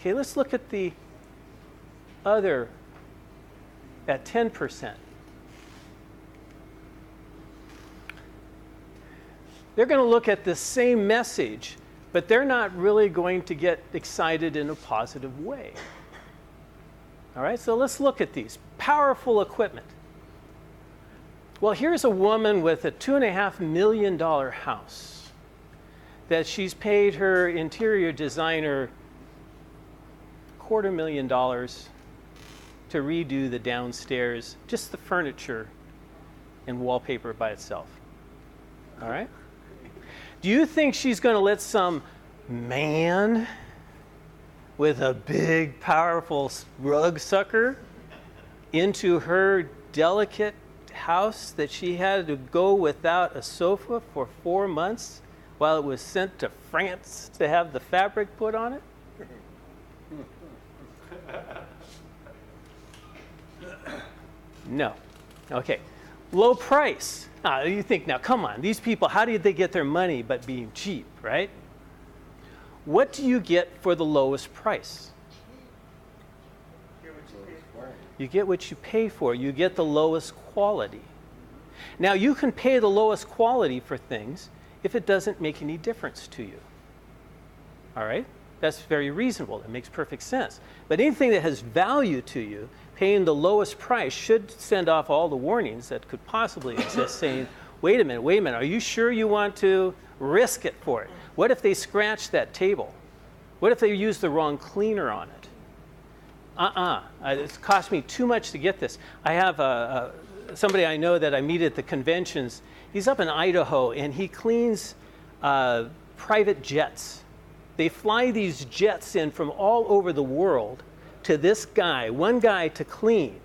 Okay, let's look at the other at 10%. They're going to look at the same message, but they're not really going to get excited in a positive way. All right, so let's look at these. Powerful equipment. Well, here's a woman with a $2.5 million house that she's paid her interior designer $250,000 to redo the downstairs, just the furniture and wallpaper by itself. All right? Do you think she's going to let some man with a big, powerful rug sucker into her delicate house that she had to go without a sofa for 4 months while it was sent to France to have the fabric put on it? No. Okay. Low price. You think, now, come on, these people, how did they get their money but being cheap, right? What do you get for the lowest price? You get what you pay for. You get the lowest quality. Now, you can pay the lowest quality for things if it doesn't make any difference to you. All right? That's very reasonable. It makes perfect sense. But anything that has value to you, paying the lowest price should send off all the warnings that could possibly exist, saying, wait a minute, are you sure you want to risk it for it? What if they scratch that table? What if they use the wrong cleaner on it? It's cost me too much to get this. I have somebody I know that I meet at the conventions. He's up in Idaho, and he cleans private jets. They fly these jets in from all over the world to this guy, one guy to clean.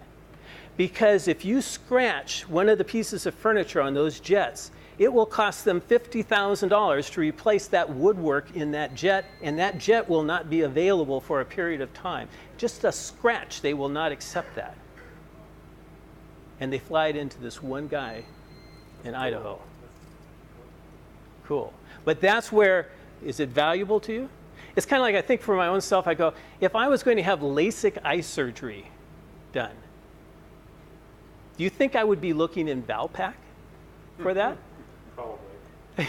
Because if you scratch one of the pieces of furniture on those jets, it will cost them $50,000 to replace that woodwork in that jet, and that jet will not be available for a period of time. Just a scratch, they will not accept that. And they fly it into this one guy in Idaho. Cool. But that's where, is it valuable to you? It's kind of like, I think for my own self, I go, if I was going to have LASIK eye surgery done, do you think I would be looking in Valpak for that? Probably.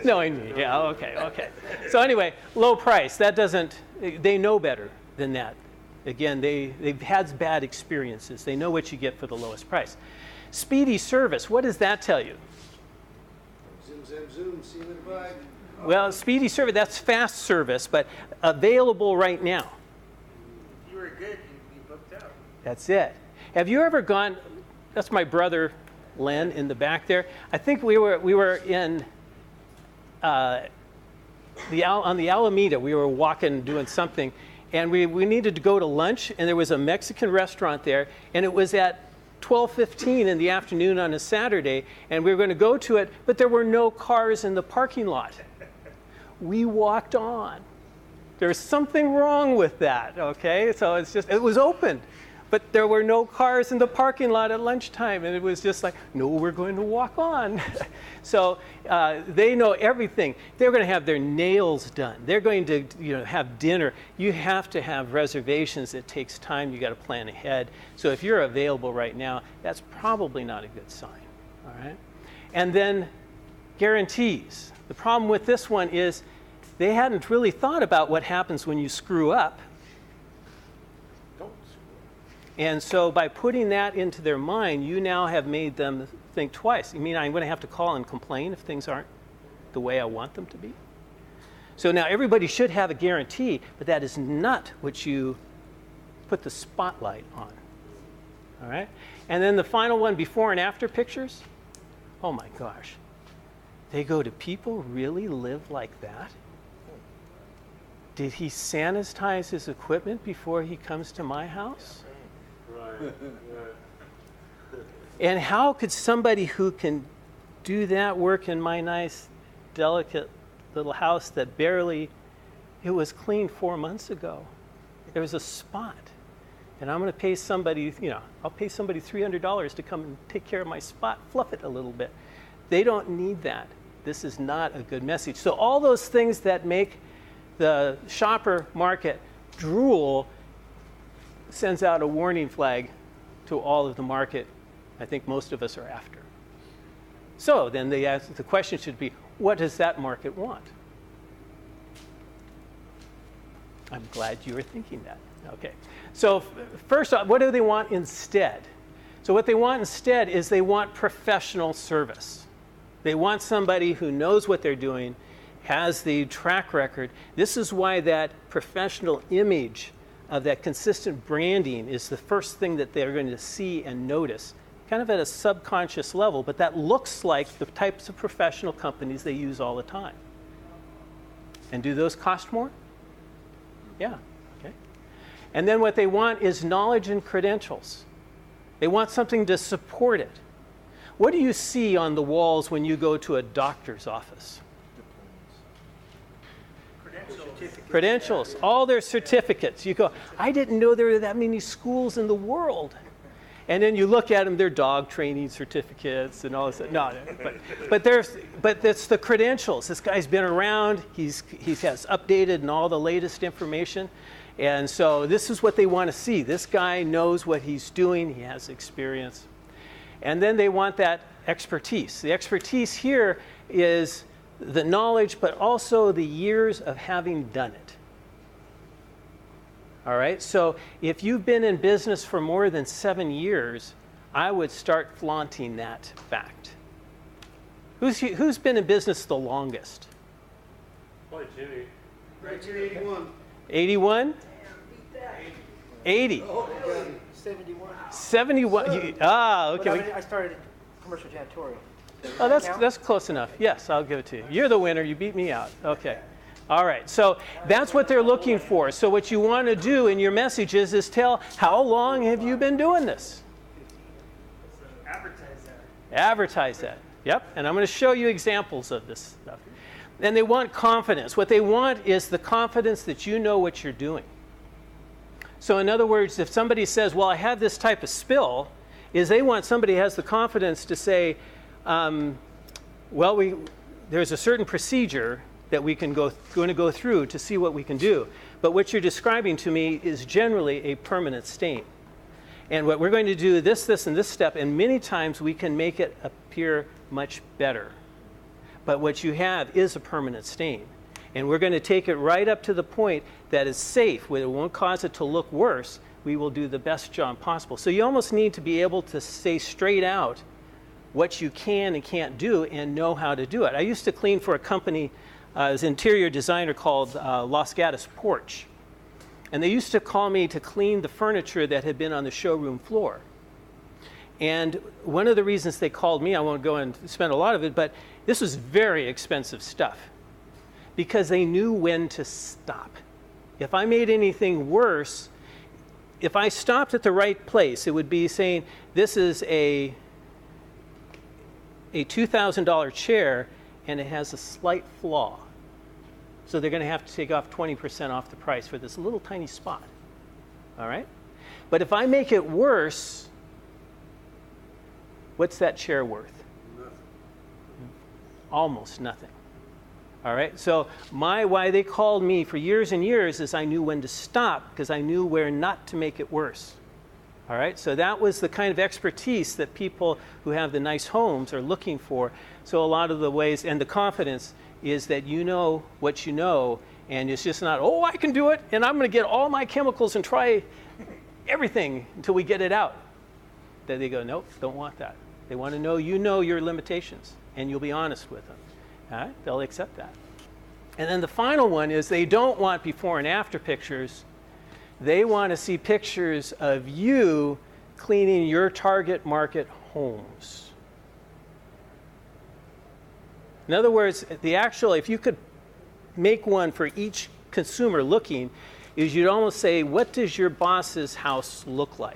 Knowing me, yeah, okay. So anyway, low price, that doesn't, they know better than that. Again, they've had bad experiences. They know what you get for the lowest price. Speedy service, what does that tell you? Zoom, see you in the bag. Well, speedy service, that's fast service, but available right now. If you were good, you'd be booked out. That's it. Have you ever gone, that's my brother, Len, in the back there. I think we were in, on the Alameda, we were walking, doing something, and we needed to go to lunch, and there was a Mexican restaurant there, and it was at 12:15 in the afternoon on a Saturday, and we were going to go to it, but there were no cars in the parking lot. We walked on. There's something wrong with that, okay? So it's just, it was open, but there were no cars in the parking lot at lunchtime, and it was just like, no, we're going to walk on. So they know everything. They're going to have their nails done. They're going to have dinner. You have to have reservations. It takes time. You got to plan ahead. So if you're available right now, that's probably not a good sign, all right? And then guarantees. The problem with this one is they hadn't really thought about what happens when you screw up. And so by putting that into their mind, you now have made them think twice. You mean I'm going to have to call and complain if things aren't the way I want them to be? So now everybody should have a guarantee, but that is not what you put the spotlight on. All right? And then the final one, before and after pictures. Oh my gosh. They go, do people really live like that? Did he sanitize his equipment before he comes to my house? Right. And how could somebody who can do that work in my nice, delicate little house that barely, it was cleaned 4 months ago. There was a spot. And I'm going to pay somebody, I'll pay somebody $300 to come and take care of my spot, fluff it a little bit. They don't need that. This is not a good message. So all those things that make the shopper market drool sends out a warning flag to all of the market I think most of us are after. So then the question should be, what does that market want? I'm glad you were thinking that. Okay. So first off, what do they want instead? So what they want instead is they want professional service. They want somebody who knows what they're doing, has the track record. This is why that professional image of that consistent branding is the first thing that they're going to see and notice, kind of at a subconscious level, but that looks like the types of professional companies they use all the time. And do those cost more? Yeah, okay. And then what they want is knowledge and credentials. They want something to support it. What do you see on the walls when you go to a doctor's office? Credentials, all their certificates. You go, I didn't know there were that many schools in the world. And then you look at them, they're dog training certificates and all this. No, but it's the credentials. This guy's been around. He has updated and all the latest information. And so this is what they want to see. This guy knows what he's doing. He has experience. And then they want that expertise. The expertise here is the knowledge, but also the years of having done it. All right, so if you've been in business for more than 7 years, I would start flaunting that fact. Who's been in business the longest? Probably Jimmy. 1981. 81? 80. Oh, 71. 71. Okay. But I started commercial janitorial. Oh, that's close enough. Yes, I'll give it to you. You're the winner. You beat me out. Okay. All right. So that's what they're looking for. So what you want to do in your messages is tell how long have you been doing this? Advertise that. Yep. And I'm going to show you examples of this stuff. And they want confidence. What they want is the confidence that you know what you're doing. So in other words, if somebody says, well, I had this type of spill, is they want somebody who has the confidence to say, there's a certain procedure that we going to go through to see what we can do. But what you're describing to me is generally a permanent stain. And what we're going to do this, and this step, and many times we can make it appear much better. But what you have is a permanent stain. And we're going to take it right up to the point that is safe, where it won't cause it to look worse. We will do the best job possible. So you almost need to be able to say straight out what you can and can't do and know how to do it. I used to clean for a company as interior designer called Los Gatos Porch. And they used to call me to clean the furniture that had been on the showroom floor. And one of the reasons they called me, I won't go and spend a lot of it, but this was very expensive stuff because they knew when to stop. If I made anything worse, if I stopped at the right place, it would be saying, this is a $2,000 chair and it has a slight flaw. So they're going to have to take off 20% off the price for this little tiny spot. All right? But if I make it worse, what's that chair worth? Nothing. Almost nothing. All right? So why they called me for years and years is I knew when to stop because I knew where not to make it worse. All right? So that was the kind of expertise that people who have the nice homes are looking for. So a lot of the ways, and the confidence is that you know what you know, and it's just not, oh, I can do it, and I'm going to get all my chemicals and try everything until we get it out. Then they go, nope, don't want that. They want to know you know your limitations, and you'll be honest with them. All right? They'll accept that. And then the final one is they don't want before and after pictures. They want to see pictures of you cleaning your target market homes. In other words, if you could make one for each consumer looking, is you'd almost say, what does your boss's house look like?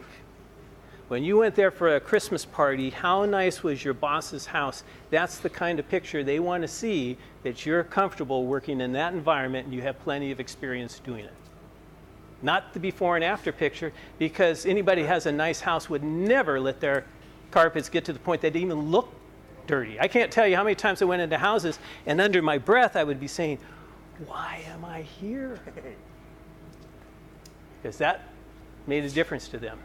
When you went there for a Christmas party, how nice was your boss's house? That's the kind of picture they want to see, that you're comfortable working in that environment and you have plenty of experience doing it. Not the before and after picture, because anybody who has a nice house would never let their carpets get to the point that they even look dirty. I can't tell you how many times I went into houses and under my breath I would be saying, why am I here? because that made a difference to them.